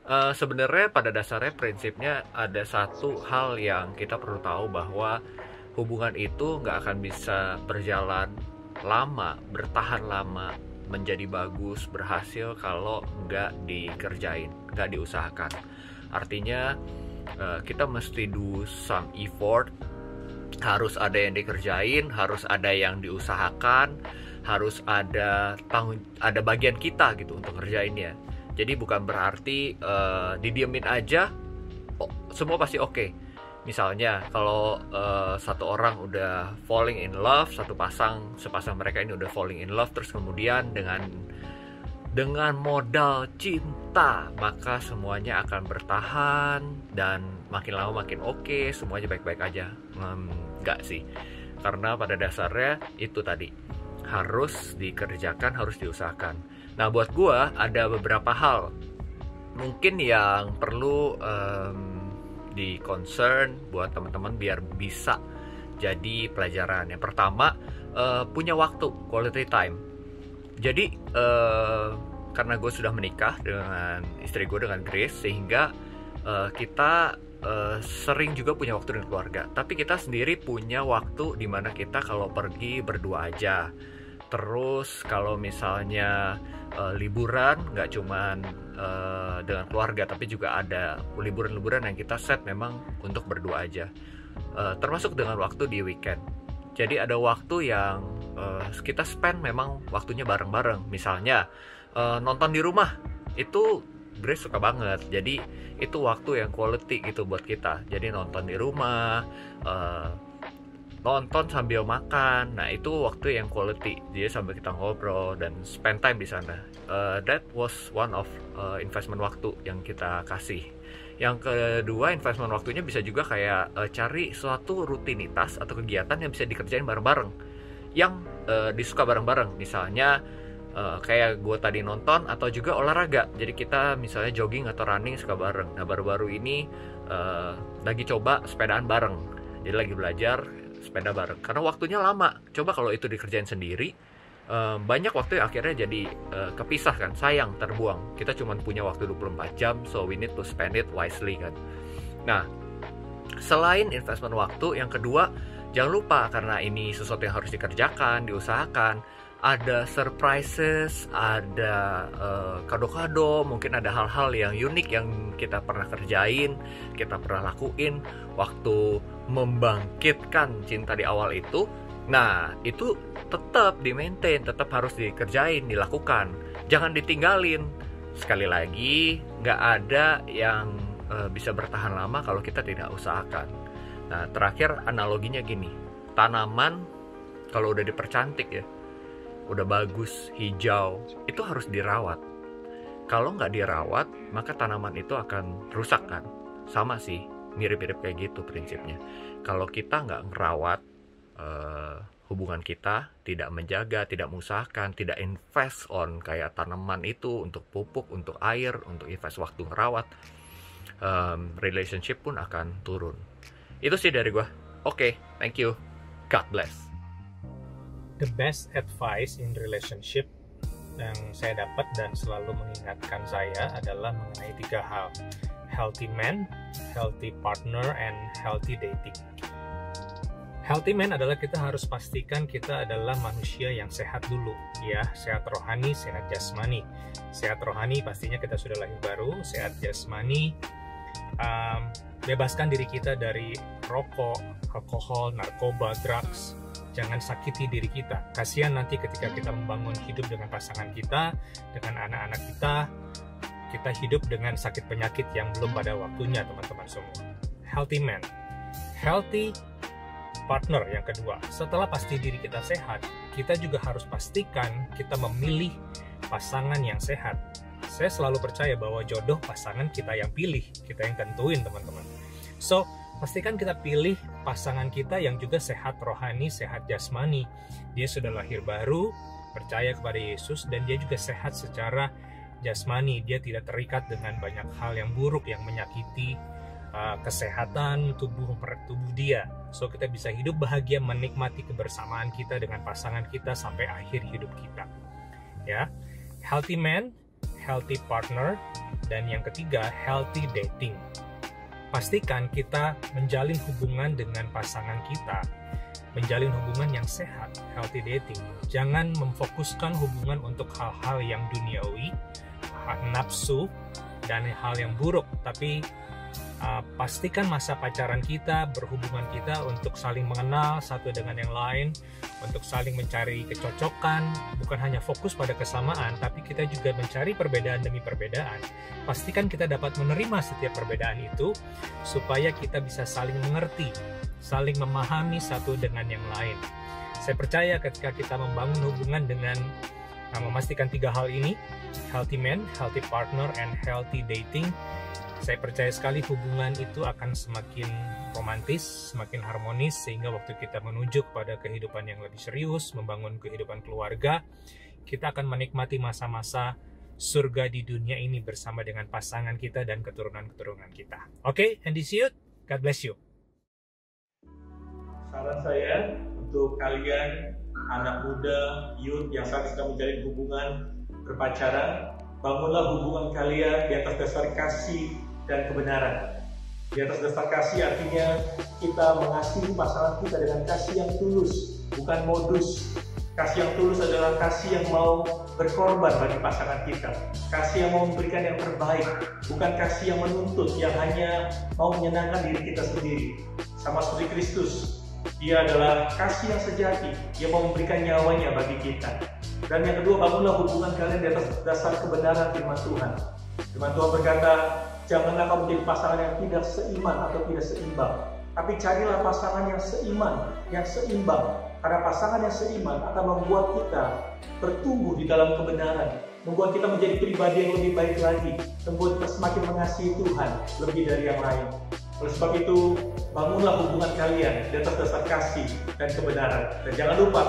Sebenarnya pada dasarnya prinsipnya ada satu hal yang kita perlu tahu bahwa hubungan itu nggak akan bisa berjalan lama, bertahan lama, menjadi bagus, berhasil kalau nggak dikerjain, nggak diusahakan. Artinya kita mesti do some effort, harus ada yang dikerjain, harus ada yang diusahakan, harus ada bagian kita gitu untuk kerjainnya. Jadi bukan berarti didiemin aja semua pasti oke. Misalnya kalau satu orang udah falling in love, sepasang mereka ini udah falling in love, terus kemudian dengan modal cinta maka semuanya akan bertahan dan makin lama makin oke, semuanya baik-baik aja. Enggak sih, karena pada dasarnya itu tadi harus dikerjakan, harus diusahakan. Nah, buat gua ada beberapa hal mungkin yang perlu di concern buat teman-teman biar bisa jadi pelajaran. Yang pertama, punya waktu, quality time. Jadi karena gue sudah menikah dengan istri gue, dengan Grace, sehingga kita sering juga punya waktu dengan keluarga. Tapi kita sendiri punya waktu dimana kita kalau pergi berdua aja. Terus kalau misalnya liburan, nggak cuman dengan keluarga, tapi juga ada liburan-liburan yang kita set memang untuk berdua aja, termasuk dengan waktu di weekend. Jadi ada waktu yang kita spend memang waktunya bareng-bareng. Misalnya nonton di rumah, itu Grace suka banget. Jadi itu waktu yang quality gitu buat kita. Jadi nonton di rumah, nonton sambil makan, nah itu waktu yang quality. Jadi sambil kita ngobrol dan spend time di sana. That was one of investment waktu yang kita kasih. Yang kedua, investment waktunya bisa juga kayak cari suatu rutinitas atau kegiatan yang bisa dikerjain bareng-bareng, yang disuka bareng-bareng. Misalnya kayak gue tadi nonton, atau juga olahraga. Jadi kita misalnya jogging atau running suka bareng. Nah, baru-baru ini lagi coba sepedaan bareng. Jadi lagi belajar sepeda bareng, karena waktunya lama. Coba kalau itu dikerjain sendiri, banyak waktu yang akhirnya jadi kepisah kan, sayang, terbuang. Kita cuma punya waktu 24 jam, so we need to spend it wisely kan. Nah, selain investment waktu, yang kedua, jangan lupa, karena ini sesuatu yang harus dikerjakan, diusahakan, ada surprises, ada kado-kado, mungkin ada hal-hal yang unik yang kita pernah kerjain, kita pernah lakuin waktu membangkitkan cinta di awal itu. Nah, itu tetap di-maintain, tetap harus dikerjain, dilakukan, jangan ditinggalin. Sekali lagi, nggak ada yang bisa bertahan lama kalau kita tidak usahakan. Nah, terakhir analoginya gini, tanaman kalau udah dipercantik ya, udah bagus, hijau, itu harus dirawat. Kalau nggak dirawat, maka tanaman itu akan rusak kan. Sama sih, mirip-mirip kayak gitu prinsipnya. Kalau kita nggak ngerawat hubungan kita, tidak menjaga, tidak mengusahakan, tidak invest on kayak tanaman itu, untuk pupuk, untuk air, untuk invest waktu ngerawat, relationship pun akan turun. Itu sih dari gua. Oke, thank you. God bless. The best advice in relationship yang saya dapat dan selalu mengingatkan saya adalah mengenai 3 hal: healthy man, healthy partner, and healthy dating. Healthy man adalah kita harus pastikan kita adalah manusia yang sehat dulu, ya, sehat rohani, sehat jasmani. Sehat rohani pastinya kita sudah lahir baru, sehat jasmani, bebaskan diri kita dari rokok, alkohol, narkoba, drugs. Jangan sakiti diri kita. Kasihan nanti ketika kita membangun hidup dengan pasangan kita, dengan anak-anak kita hidup dengan sakit penyakit yang belum pada waktunya, teman-teman semua. Healthy man, healthy partner. Yang kedua, setelah pasti diri kita sehat, kita juga harus pastikan kita memilih pasangan yang sehat. Saya selalu percaya bahwa jodoh pasangan kita yang pilih, kita yang tentuin, teman-teman. So, pastikan kita pilih pasangan kita yang juga sehat rohani, sehat jasmani. Dia sudah lahir baru, percaya kepada Yesus, dan dia juga sehat secara jasmani. Dia tidak terikat dengan banyak hal yang buruk yang menyakiti kesehatan tubuh dia. So kita bisa hidup bahagia, menikmati kebersamaan kita dengan pasangan kita sampai akhir hidup kita. Ya, healthy man, healthy partner, Dan yang ketiga, healthy dating. Pastikan kita menjalin hubungan dengan pasangan kita, menjalin hubungan yang sehat, healthy dating. Jangan memfokuskan hubungan untuk hal-hal yang duniawi, nafsu, dan hal yang buruk, tapi pastikan masa pacaran kita, berhubungan kita untuk saling mengenal satu dengan yang lain, untuk saling mencari kecocokan, bukan hanya fokus pada kesamaan, tapi kita juga mencari perbedaan demi perbedaan. Pastikan kita dapat menerima setiap perbedaan itu, supaya kita bisa saling mengerti, saling memahami satu dengan yang lain. Saya percaya ketika kita membangun hubungan dengan memastikan 3 hal ini, healthy man, healthy partner, and healthy dating, saya percaya sekali hubungan itu akan semakin romantis, semakin harmonis, sehingga waktu kita menuju kepada kehidupan yang lebih serius, membangun kehidupan keluarga, kita akan menikmati masa-masa surga di dunia ini bersama dengan pasangan kita dan keturunan-keturunan kita. Oke, and this is it. God bless you. Saran saya untuk kalian anak muda, youth yang saat sedang menjalin hubungan berpacaran, bangunlah hubungan kalian di atas dasar kasih dan kebenaran. Di atas dasar kasih artinya kita mengasihi pasangan kita dengan kasih yang tulus, bukan modus. Kasih yang tulus adalah kasih yang mau berkorban bagi pasangan kita, kasih yang mau memberikan yang terbaik, bukan kasih yang menuntut, yang hanya mau menyenangkan diri kita sendiri. Sama seperti Kristus, Dia adalah kasih yang sejati, Dia mau memberikan nyawanya bagi kita. Dan yang kedua, bangunlah hubungan kalian di atas dasar kebenaran firman Tuhan. Firman Tuhan berkata, janganlah kamu menjadi pasangan yang tidak seiman atau tidak seimbang, tapi carilah pasangan yang seiman, yang seimbang. Karena pasangan yang seiman akan membuat kita bertumbuh di dalam kebenaran, membuat kita menjadi pribadi yang lebih baik lagi, membuat kita semakin mengasihi Tuhan lebih dari yang lain. Oleh sebab itu, bangunlah hubungan kalian di atas dasar kasih dan kebenaran. Dan jangan lupa,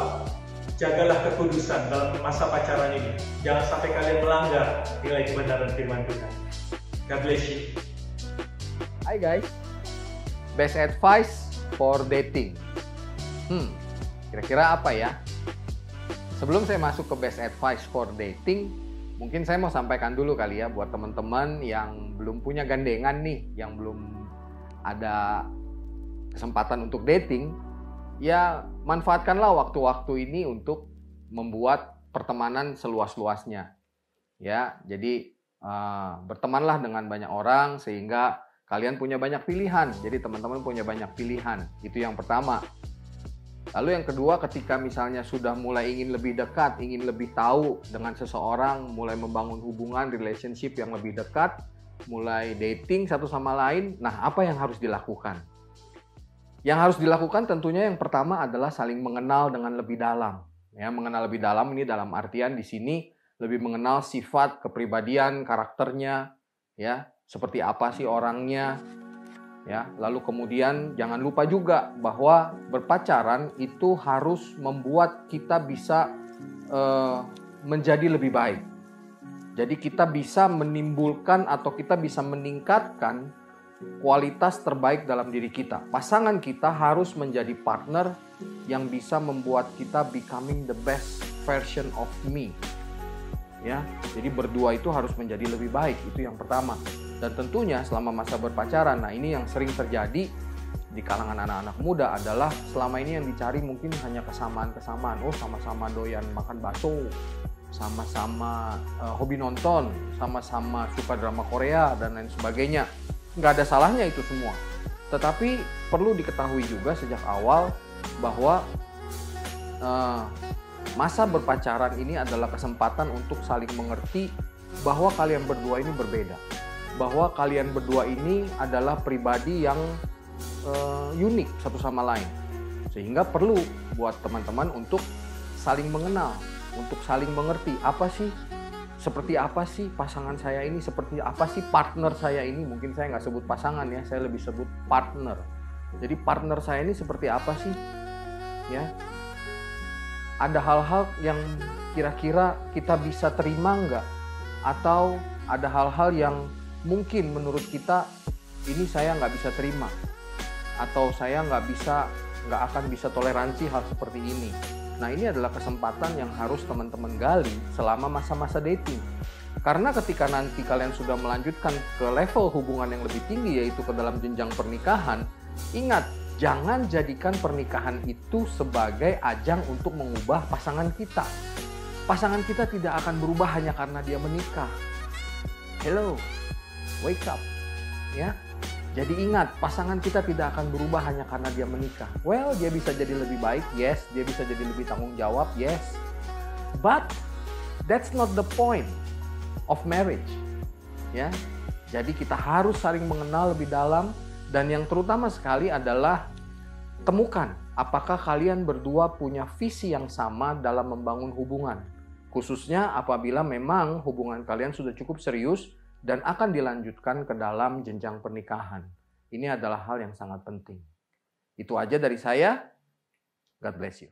jagalah kekudusan dalam masa pacaran ini. Jangan sampai kalian melanggar nilai kebenaran firman Tuhan. God bless you. Hai guys, best advice for dating. Kira-kira apa ya? Sebelum saya masuk ke best advice for dating, mungkin saya mau sampaikan dulu kali ya buat teman-teman yang belum punya gandengan nih, yang belum ada kesempatan untuk dating, ya manfaatkanlah waktu-waktu ini untuk membuat pertemanan seluas-luasnya. Ya, jadi bertemanlah dengan banyak orang sehingga kalian punya banyak pilihan. Jadi teman-teman punya banyak pilihan. Itu yang pertama. Lalu yang kedua, ketika misalnya sudah mulai ingin lebih dekat, ingin lebih tahu dengan seseorang, mulai membangun hubungan, relationship yang lebih dekat, mulai dating satu sama lain, nah apa yang harus dilakukan? Yang harus dilakukan tentunya yang pertama adalah saling mengenal dengan lebih dalam. Ya, mengenal lebih dalam ini dalam artian di sini lebih mengenal sifat, kepribadian, karakternya, ya, seperti apa sih orangnya. Ya, lalu kemudian jangan lupa juga bahwa berpacaran itu harus membuat kita bisa menjadi lebih baik. Jadi kita bisa menimbulkan atau kita bisa meningkatkan kualitas terbaik dalam diri kita. Pasangan kita harus menjadi partner yang bisa membuat kita becoming the best version of me. Ya, jadi berdua itu harus menjadi lebih baik, itu yang pertama. Dan tentunya selama masa berpacaran, nah ini yang sering terjadi di kalangan anak-anak muda adalah selama ini yang dicari mungkin hanya kesamaan-kesamaan. Oh, sama-sama doyan makan bakso, sama-sama hobi nonton, sama-sama suka drama Korea dan lain sebagainya. Nggak ada salahnya itu semua. Tetapi perlu diketahui juga sejak awal bahwa masa berpacaran ini adalah kesempatan untuk saling mengerti bahwa kalian berdua ini berbeda. Bahwa kalian berdua ini adalah pribadi yang unik satu sama lain. Sehingga perlu buat teman-teman untuk saling mengenal, untuk saling mengerti seperti apa sih pasangan saya ini, seperti apa sih partner saya ini. Mungkin saya nggak sebut pasangan ya, saya lebih sebut partner. Jadi partner saya ini seperti apa sih? Ya, ada hal-hal yang kira-kira kita bisa terima nggak? Atau ada hal-hal yang mungkin menurut kita ini saya nggak bisa terima, atau saya nggak akan bisa toleransi hal seperti ini. Nah, ini adalah kesempatan yang harus teman-teman gali selama masa-masa dating. Karena ketika nanti kalian sudah melanjutkan ke level hubungan yang lebih tinggi, yaitu ke dalam jenjang pernikahan, ingat, jangan jadikan pernikahan itu sebagai ajang untuk mengubah pasangan kita. Pasangan kita tidak akan berubah hanya karena dia menikah. Hello, wake up. Ya. Jadi ingat, pasangan kita tidak akan berubah hanya karena dia menikah. Well, dia bisa jadi lebih baik, yes. Dia bisa jadi lebih tanggung jawab, yes. But that's not the point of marriage. Ya. Jadi kita harus saling mengenal lebih dalam, dan yang terutama sekali adalah temukan apakah kalian berdua punya visi yang sama dalam membangun hubungan. Khususnya apabila memang hubungan kalian sudah cukup serius dan akan dilanjutkan ke dalam jenjang pernikahan. Ini adalah hal yang sangat penting. Itu aja dari saya. God bless you.